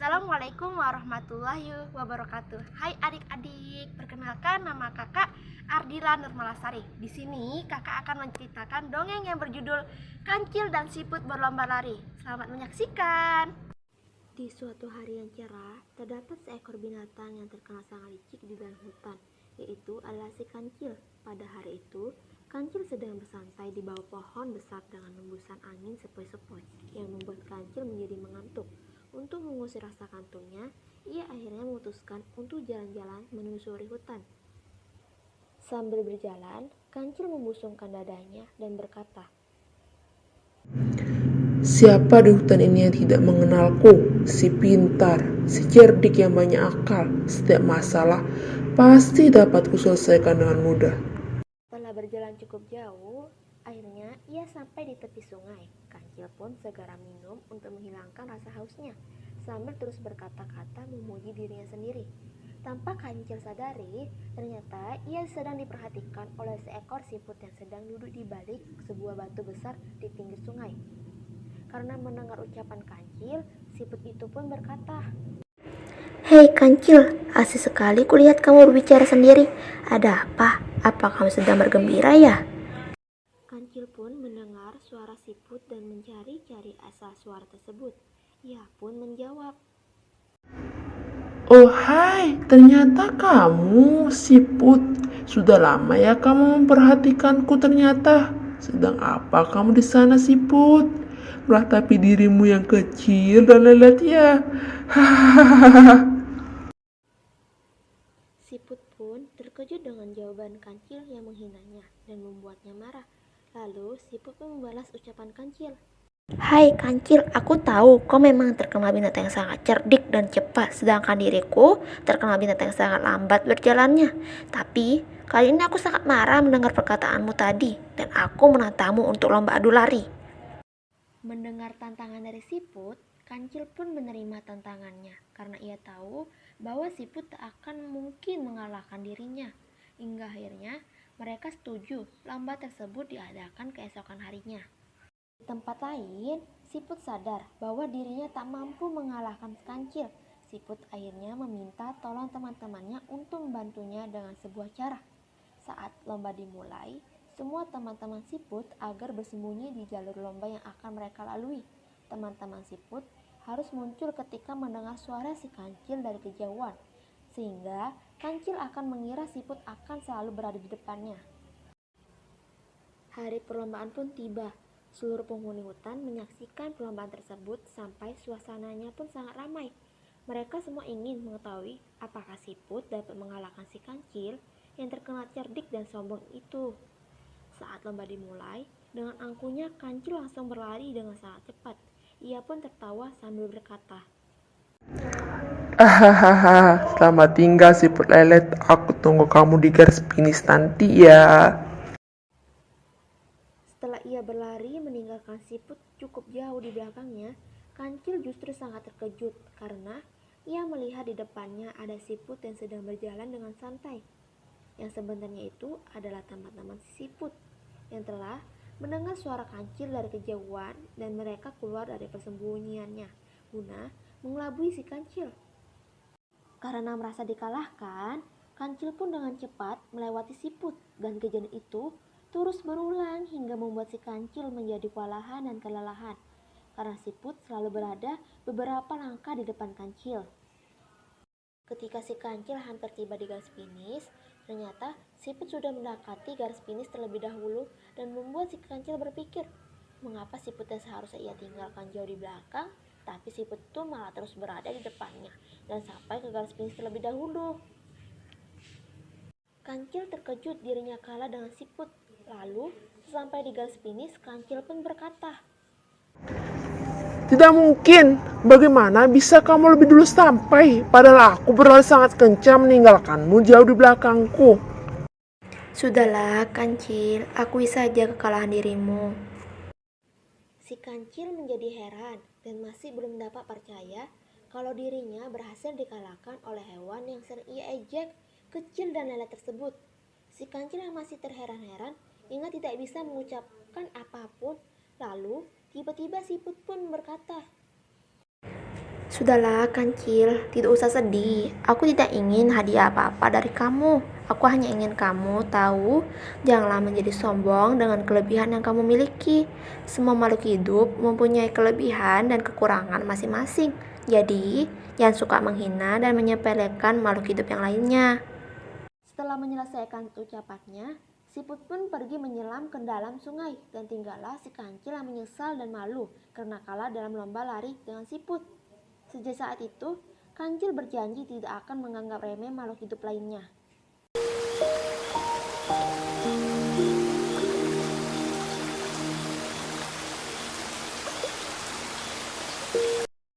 Assalamualaikum warahmatullahi wabarakatuh. Hai adik-adik, perkenalkan nama kakak Ardila Nurmalasari. Di sini kakak akan menceritakan dongeng yang berjudul Kancil dan Siput Berlomba Lari. Selamat menyaksikan. Di suatu hari yang cerah, terdapat seekor binatang yang terkenal sangat licik di dalam hutan, yaitu adalah si kancil. Pada hari itu, kancil sedang bersantai di bawah pohon besar dengan hembusan angin sepoi-sepoi yang membuat kancil menjadi mengantuk. Untuk mengusir rasa kantuknya, ia akhirnya memutuskan untuk jalan-jalan menelusuri hutan. Sambil berjalan, kancil membusungkan dadanya dan berkata, Siapa di hutan ini yang tidak mengenalku? Si pintar, si cerdik yang banyak akal. Setiap masalah pasti dapat kuselesaikan dengan mudah. Setelah berjalan cukup jauh, akhirnya ia sampai di tepi sungai. Kancil pun segera minum untuk menghilangkan rasa hausnya, sambil terus berkata-kata memuji dirinya sendiri. Tanpa Kancil sadari, ternyata ia sedang diperhatikan oleh seekor siput yang sedang duduk di balik sebuah batu besar di pinggir sungai. Karena mendengar ucapan Kancil, siput itu pun berkata, Hei Kancil, asik sekali kulihat kamu berbicara sendiri. Ada apa? Apa kamu sedang bergembira ya? Kancil pun mendengar suara siput dan mencari-cari asal suara tersebut. Ia pun menjawab, Oh hai, ternyata kamu siput. Sudah lama ya kamu memperhatikanku ternyata. Sedang apa kamu di sana siput? Meratapi dirimu yang kecil dan lelet ya. Hahaha. Siput pun terkejut dengan jawaban Kancil yang menghinanya dan membuatnya marah. Lalu siput pun membalas ucapan Kancil. Hai Kancil, aku tahu kau memang terkenal binatang yang sangat cerdik dan cepat, sedangkan diriku terkenal binatang yang sangat lambat berjalannya. Tapi kali ini aku sangat marah mendengar perkataanmu tadi, dan aku menantangmu untuk lomba adu lari. Mendengar tantangan dari siput, Kancil pun menerima tantangannya karena ia tahu bahwa siput tak akan mungkin mengalahkan dirinya. Hingga akhirnya mereka setuju lomba tersebut diadakan keesokan harinya. Di tempat lain, siput sadar bahwa dirinya tak mampu mengalahkan Kancil. Siput akhirnya meminta tolong teman-temannya untuk membantunya dengan sebuah cara. Saat lomba dimulai, semua teman-teman siput agar bersembunyi di jalur lomba yang akan mereka lalui. Teman-teman siput harus muncul ketika mendengar suara si Kancil dari kejauhan, sehingga Kancil akan mengira siput akan selalu berada di depannya. Hari perlombaan pun tiba. Seluruh penghuni hutan menyaksikan perlombaan tersebut sampai suasananya pun sangat ramai. Mereka semua ingin mengetahui apakah siput dapat mengalahkan si Kancil yang terkenal cerdik dan sombong itu. Saat lomba dimulai, dengan angkuhnya Kancil langsung berlari dengan sangat cepat. Ia pun tertawa sambil berkata, Hahaha, selamat tinggal siput lelet. Aku tunggu kamu di garis finish nanti ya. setelah ia berlari meninggalkan siput cukup jauh di belakangnya, Kancil justru sangat terkejut karena ia melihat di depannya ada siput yang sedang berjalan dengan santai. Yang sebenarnya itu adalah teman-teman siput yang telah mendengar suara Kancil dari kejauhan dan mereka keluar dari persembunyiannya guna mengelabui si Kancil. Karena merasa dikalahkan, Kancil pun dengan cepat melewati siput dan kejadian itu terus berulang hingga membuat si Kancil menjadi kewalahan dan kelelahan karena siput selalu berada beberapa langkah di depan Kancil. Ketika si Kancil hampir tiba di garis finish, ternyata siput sudah mendekati garis finish terlebih dahulu dan membuat si Kancil berpikir, mengapa siput yang seharusnya ia tinggalkan jauh di belakang, tapi siput itu malah terus berada di depannya dan sampai ke garis finish terlebih dahulu. Kancil terkejut dirinya kalah dengan siput. Lalu, sesampai di garis finish, Kancil pun berkata, Tidak mungkin. Bagaimana bisa kamu lebih dulu sampai? Padahal aku berlari sangat kencang meninggalkanmu jauh di belakangku. Sudahlah Kancil, akui saja kekalahan dirimu. si Kancil menjadi heran dan masih belum dapat percaya kalau dirinya berhasil dikalahkan oleh hewan yang sering ia ejek, kecil dan lelet tersebut. Si Kancil yang masih terheran-heran hingga tidak bisa mengucapkan apapun. Lalu, tiba-tiba siput pun berkata, Sudahlah, Kancil, tidak usah sedih. Aku tidak ingin hadiah apa-apa dari kamu. Aku hanya ingin kamu tahu, janganlah menjadi sombong dengan kelebihan yang kamu miliki. Semua makhluk hidup mempunyai kelebihan dan kekurangan masing-masing. Jadi, jangan suka menghina dan menyepelekan makhluk hidup yang lainnya. Setelah menyelesaikan ucapannya, siput pun pergi menyelam ke dalam sungai dan tinggallah si kancil yang menyesal dan malu karena kalah dalam lomba lari dengan siput. Sejak saat itu, kancil berjanji tidak akan menganggap remeh makhluk hidup lainnya.